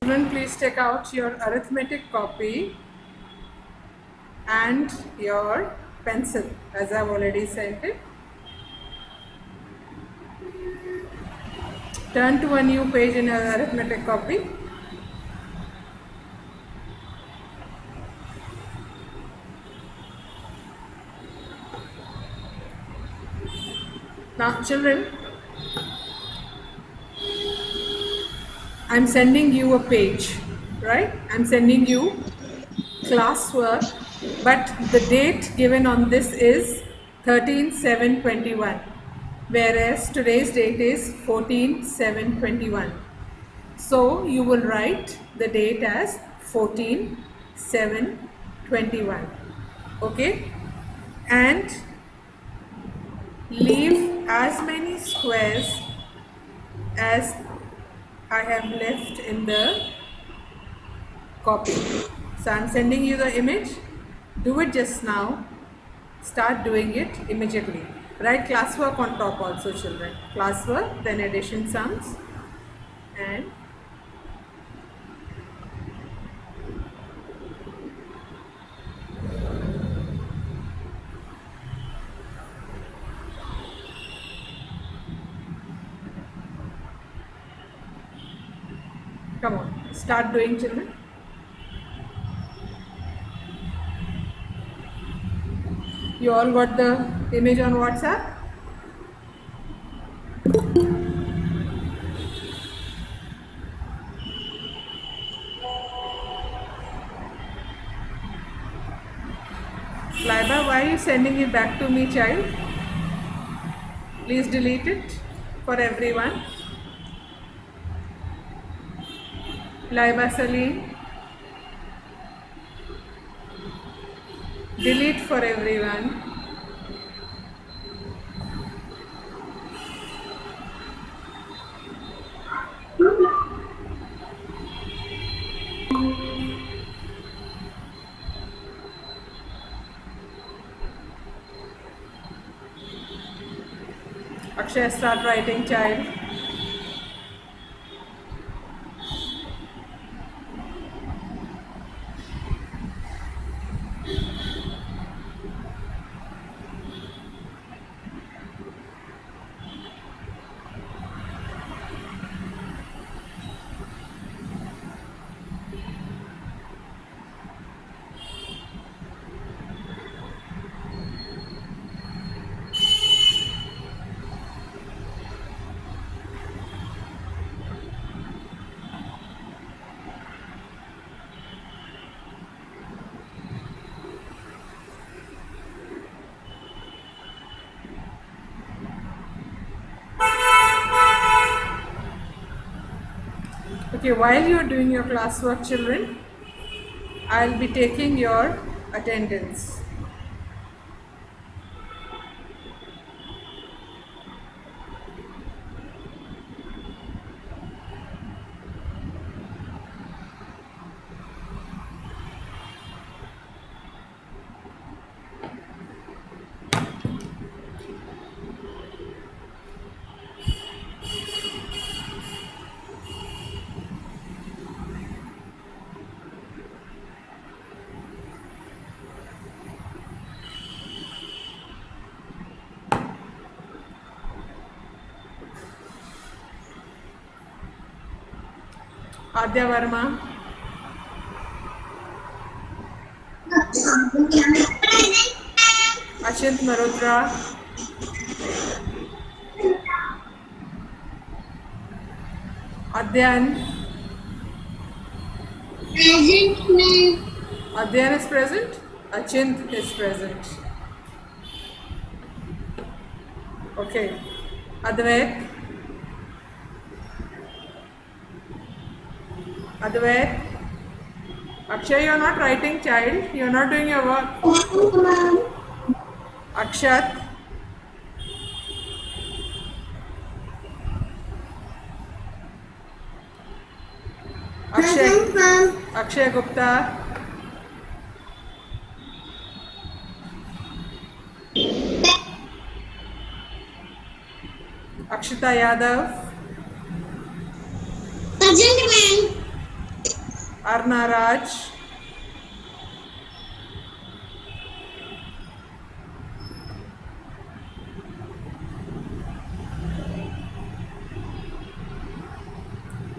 Children, please take out your arithmetic copy and your pencil, as I've already sent it. Turn to a new page in your arithmetic copy. Now, children, I'm sending you a page, right? I'm sending you classwork, but the date given on this is 13/7/21, whereas today's date is 14/7/21. So you will write the date as 14/7/21. Okay? And leave as many squares as I have left in the copy. So I'm sending you the image. Do it just now. Start doing it immediately. Write classwork on top also, children. Classwork, then addition sums, and come on, start doing, children. You all got the image on WhatsApp? Laiba, why are you sending it back to me, child? Please delete it for everyone. Laiba Salim, delete for everyone. Akshay, start writing, child. Okay, while you are doing your classwork, children, I'll be taking your attendance. Adya Verma, Ashint Malhotra, Adyan. Present, ma'am. Adyan is present. Achint is present. Okay. Advait. Advait. Akshay, you're not writing, child. You're not doing your work. Present, ma'am. Akshat. Akshay. Present, ma'am. Akshay Gupta. Akshita Yadav. Present, ma'am. Arna Raj.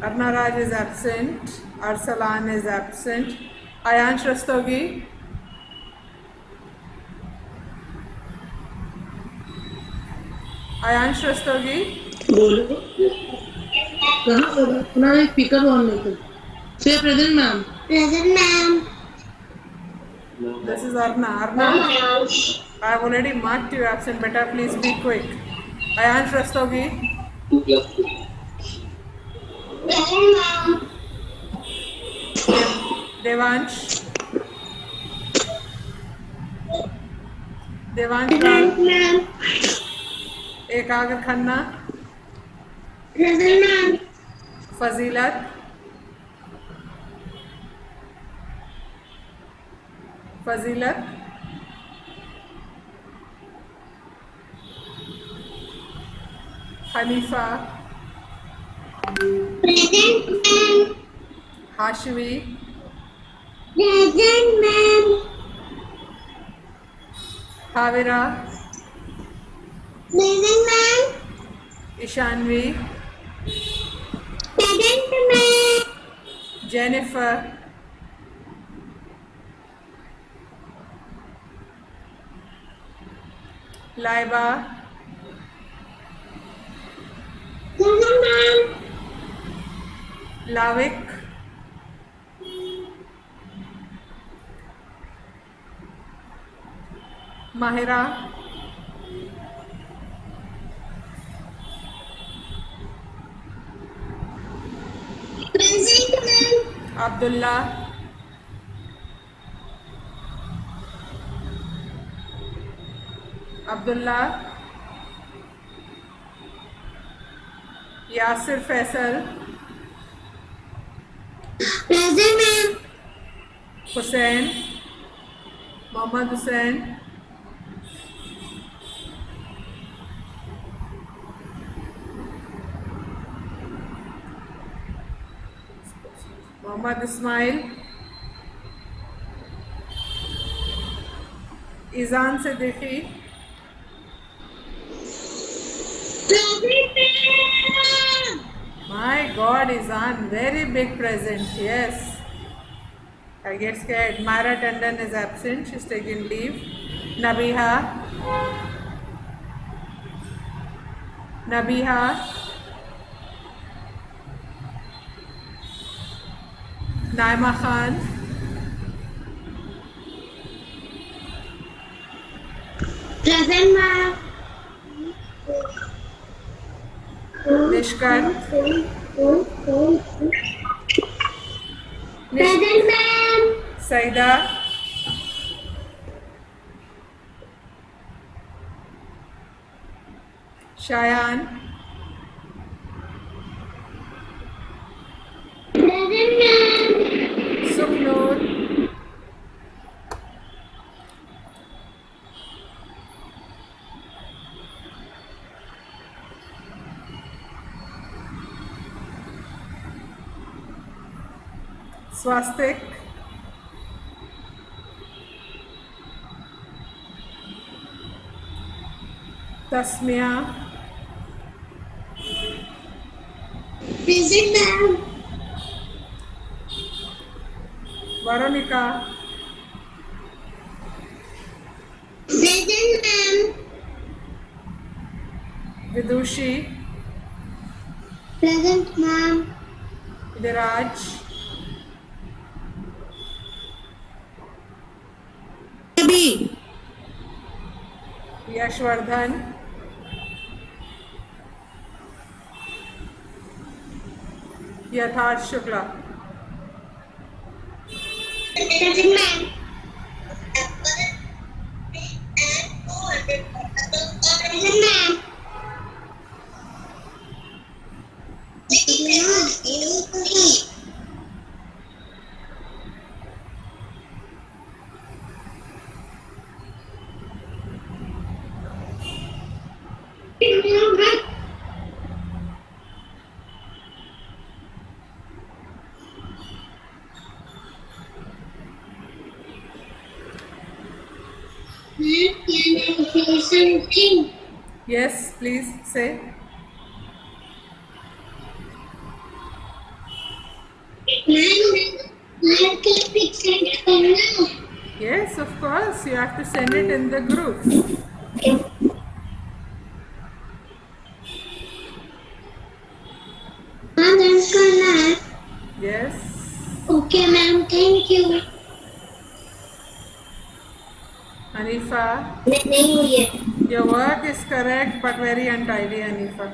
Arna Raj is absent. Arsalan is absent. Ayansh Rastogi. Ayansh Rastogi. बोलो कहाँ उन्होंने speaker on नहीं किया से present ma'am Present, ma'am. This is Arna. Arna, I have already marked you absent. Better please be quick. Ayansh Rastogi. Present, ma'am. Devansh. Devansh Present, Ram. ma'am. Ekagar Khanna. Present, ma'am. Fazilat. Fazilat. Hanifa. Present, ma'am. Hashmi. Present, ma'am. Havira. Present, ma'am. Ishanvi. Present, ma'am. Jennifer. Laiba. Present, ma'am. Lavik. Mahira. Present, ma'am. Abdullah. Abdullah. Yasir Faisal. Present, ma'am. Hussain. Mohammad Hussain. Mohammad Ismail. Izan Siddiqui. Present, ma'am. My God, Izan, very big present. Yes. I get scared. Myra Tandon is absent. She's taking leave. Nabiha. Nabiha. Naima Khan. Present, ma'am. Nishkat. Present, ma'am. Saida. Shayan. Present, ma'am. Sukhnur. Swastik. Tasmia. Present, ma'am. Veronica. Present, ma'am. Vidushi. Present, ma'am. Viraj. Yashvardhan. Yatharth Shukla. Present, ma'am. Present, ma'am. Ma'am, can I say something? Yes, please say. Ma'am, can fix it for now? Yes, of course, you have to send it in the group. Okay. Ma'am, that's gonna. Yes. Okay, ma'am, thank you. Hanifa, नहीं हुई है। your work is correct but very untidy, Hanifa.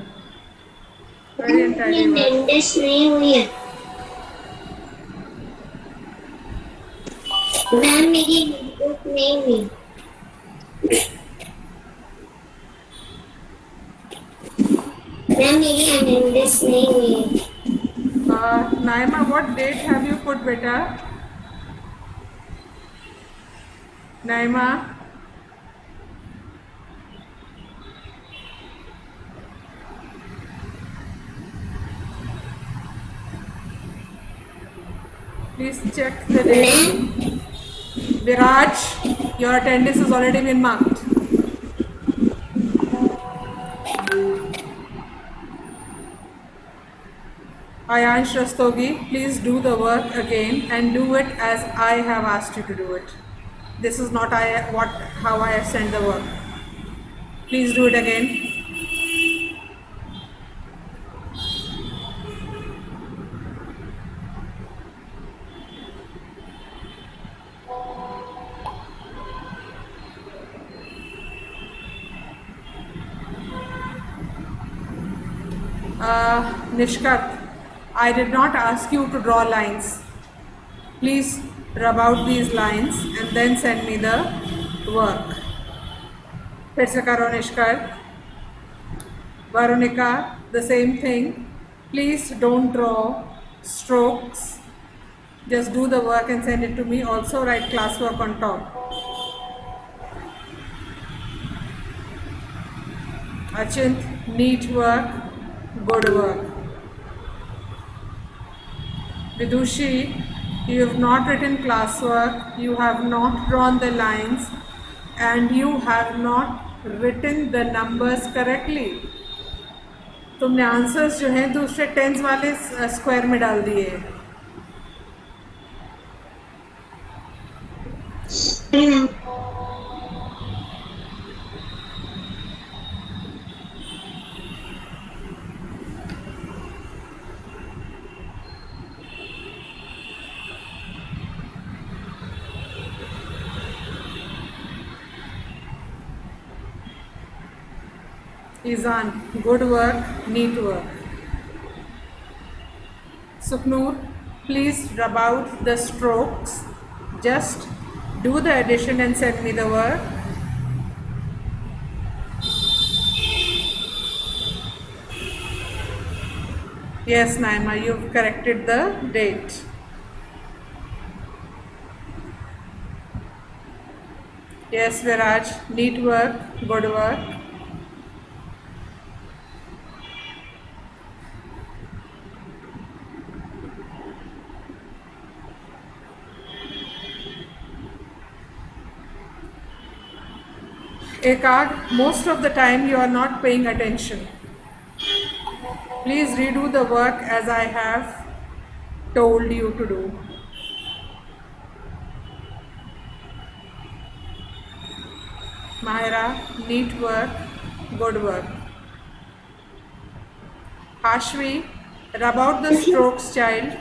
Very ma'am, अपनी untidy work. Attendance नहीं हुई है। Ma'am, मेरी book नहीं हुई। मैम, मेरी अटेंडेंस नहीं हुई है। Naima, what date have you put, beta? Naima, please check the date. Ma'am, Viraj, your attendance has already been marked. Ayansh Rastogi, please do the work again and do it as I have asked you to do it. This is not how I have sent the work. Please do it again. Nishkat, I did not ask you to draw lines. Please rub out these lines and then send me the work. फिर से करो निष्कर्ष. Varunika, the same thing. Please don't draw strokes. Just do the work and send it to me. Also write classwork on top. Achint, neat work, good work. Vidushi, you have not written classwork, you have not drawn the lines, and you have not written the numbers correctly. तुमने answers जो हैं दूसरे tense वाले square में डाल दिए. Izan, good work, neat work. Suknoor, please rub out the strokes. Just do the addition and send me the work. Yes, Naima, you've corrected the date. Yes, Viraj, neat work, good work. Ekag, most of the time you are not paying attention. Please redo the work as I have told you to do. Mahira, neat work, good work. Ashvi, rub out the strokes, child,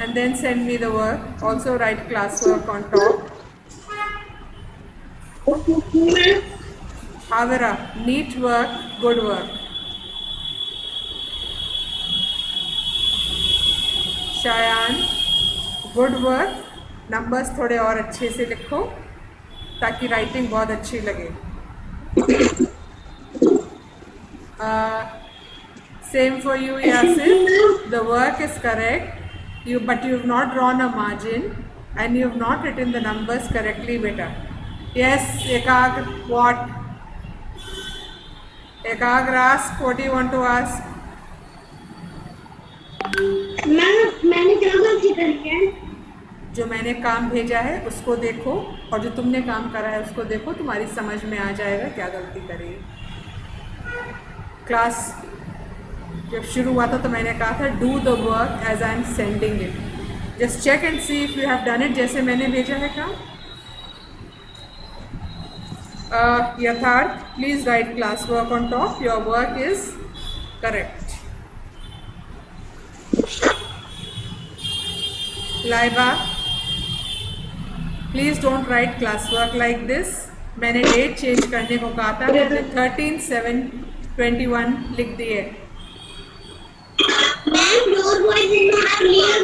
and then send me the work. Also write classwork on top. Havira, neat work, good work. Shayan, good work. Numbers थोड़े और अच्छे से लिखो ताकि writing बहुत अच्छी लगे. Same for you, Yasin. The work is correct, but you have not drawn a margin and you have not written the numbers correctly, beta. Yes, Ekag, what? Ekag, ask what do you want to ask? मैंने क्या गलती करी है? जो मैंने काम भेजा है उसको देखो और जो तुमने काम करा है उसको देखो, तुम्हारी समझ में आ जाएगा क्या गलती करी। क्लास जब शुरू हुआ था तो मैंने कहा था do the work as I am sending it, just check and see if you have done it, जैसे मैंने भेजा है काम। Yatharth, please write class work on top, your work is correct. Laiba, please don't write class work like this. मैंने date change करने को कहा था, मैंने 13/7/21 लिख दिए। Ma'am, your voice is not clear.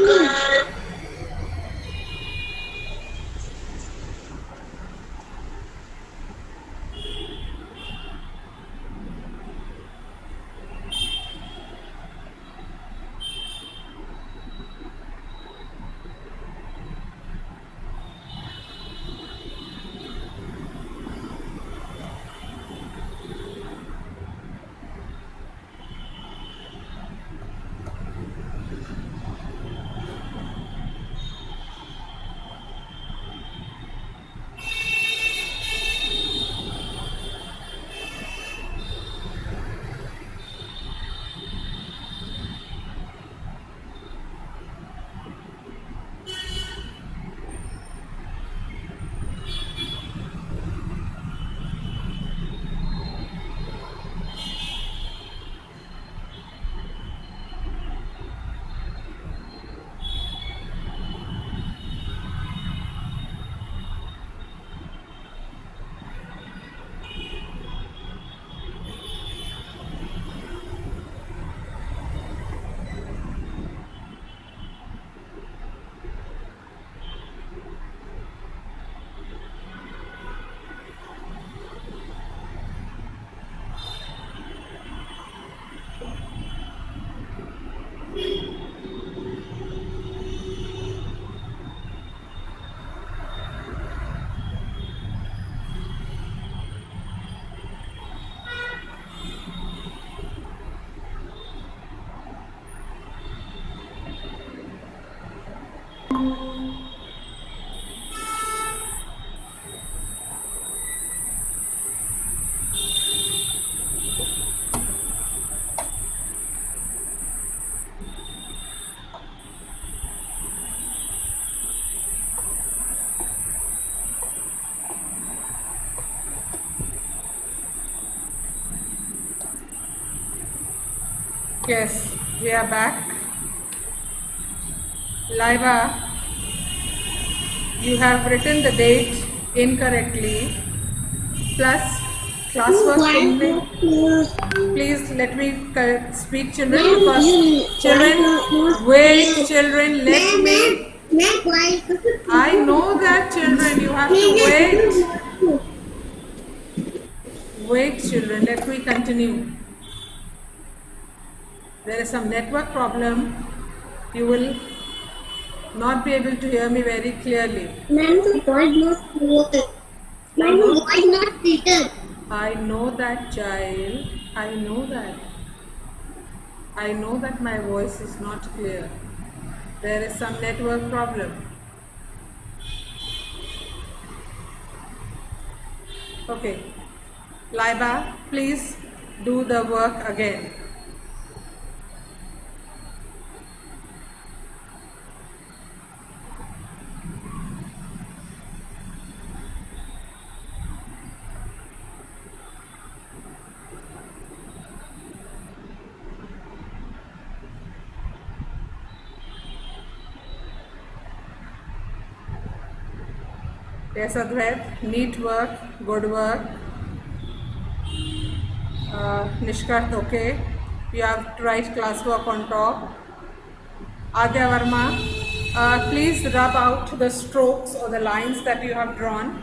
Yes, we are back. Laiba, you have written the date incorrectly. Plus, classwork तुमने, please let me speak children, because children, wait children, let me, I know that children, you have to wait. Wait children, let me continue. There is some network problem. You will not be able to hear me very clearly. Ma'am, the voice not clear. Ma'am, the voice not clear. I know that, child. I know that. I know that my voice is not clear. There is some network problem. Okay. Laiba, please do the work again. Yes, Advait, neat work, good work. Nishkat, okay. You have to write classwork on top. Adya Verma, please rub out the strokes or the lines that you have drawn.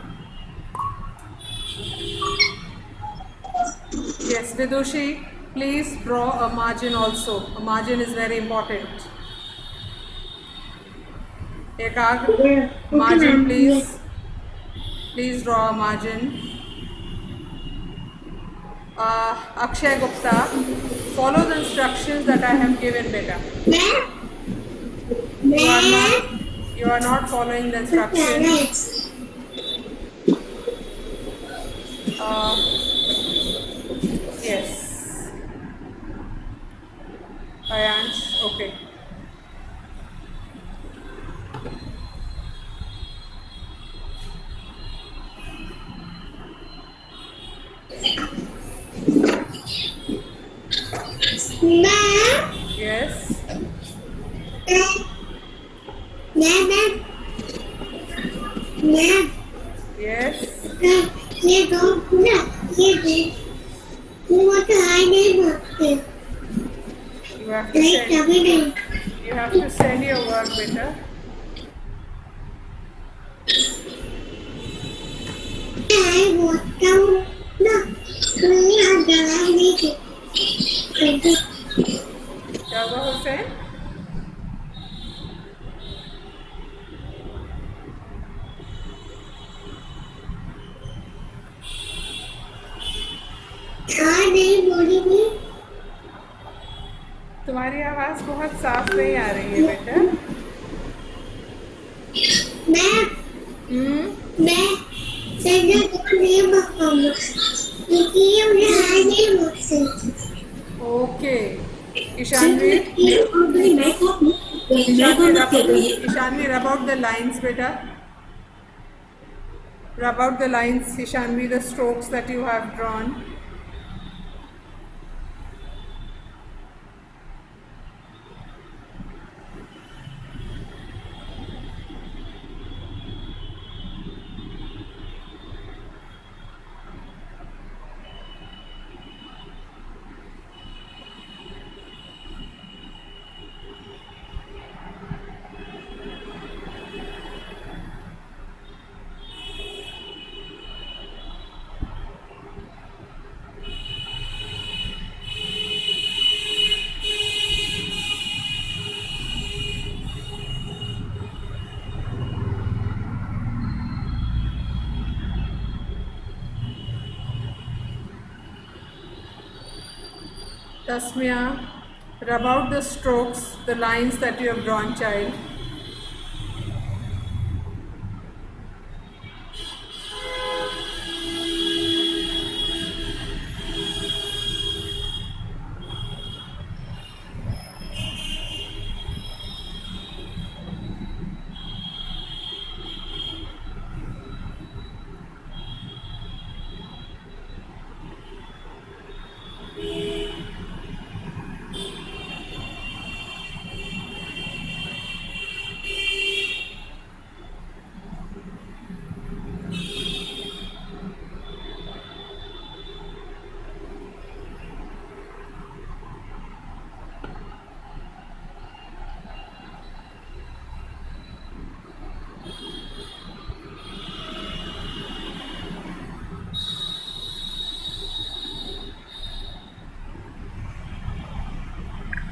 Yes, Vidushi, please draw a margin also. A margin is very important. Ekag, margin please. Please draw a margin. Akshay Gupta, follow the instructions that I have given, beta. Ma'am, You are not following the instructions. Yes. Ayansh, okay. Ma'am, Yes. ma'am, ma'am, Yes. ये दो ना ये दे वो तो आई नहीं बोलते You have to नहीं send. कभी नहीं You have to send your work, beta. आई बोलता हूँ ना कोई हाथ जवाब नहीं देते क्या हुआ हुसैन? हाँ नहीं बोली भी तुम्हारी आवाज बहुत साफ नहीं आ रही है बेटा. मैं तेरे को नहीं बताऊंगा क्योंकि उन्हें आई नहीं बोलते Okay. Ishanvi, Ishanvi, rub out the lines, beta. Rub out the lines, Ishanvi, the strokes that you have drawn. Tasmia, rub out the strokes, the lines that you have drawn, child.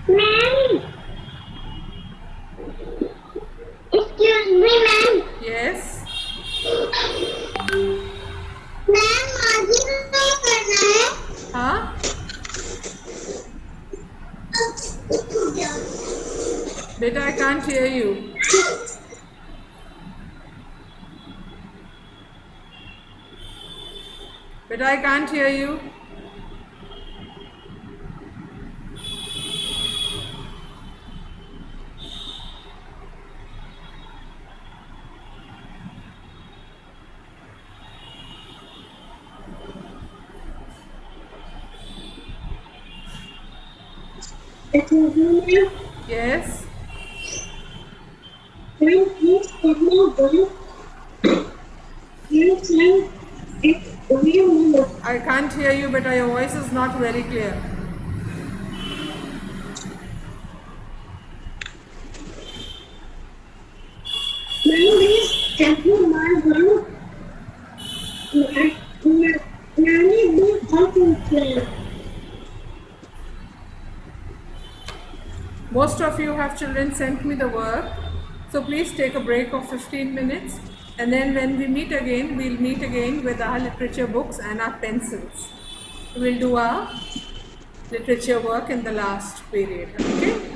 Ma'am excuse me ma'am Yes. Ma'am आगे नहीं करना है Huh? Beta, I can't hear you. Beta, I can't hear you. Excuse me ma'am Yes. Ma'am please tell me one please ma'am it's only I can't hear you, beta. Your voice is not very clear. Ma'am please tell me one मैंने भी बहुत किया Most of you have children sent me the work, so please take a break of 15 minutes, and then when we meet again, we'll meet again with our literature books and our pencils. We'll do our literature work in the last period, okay?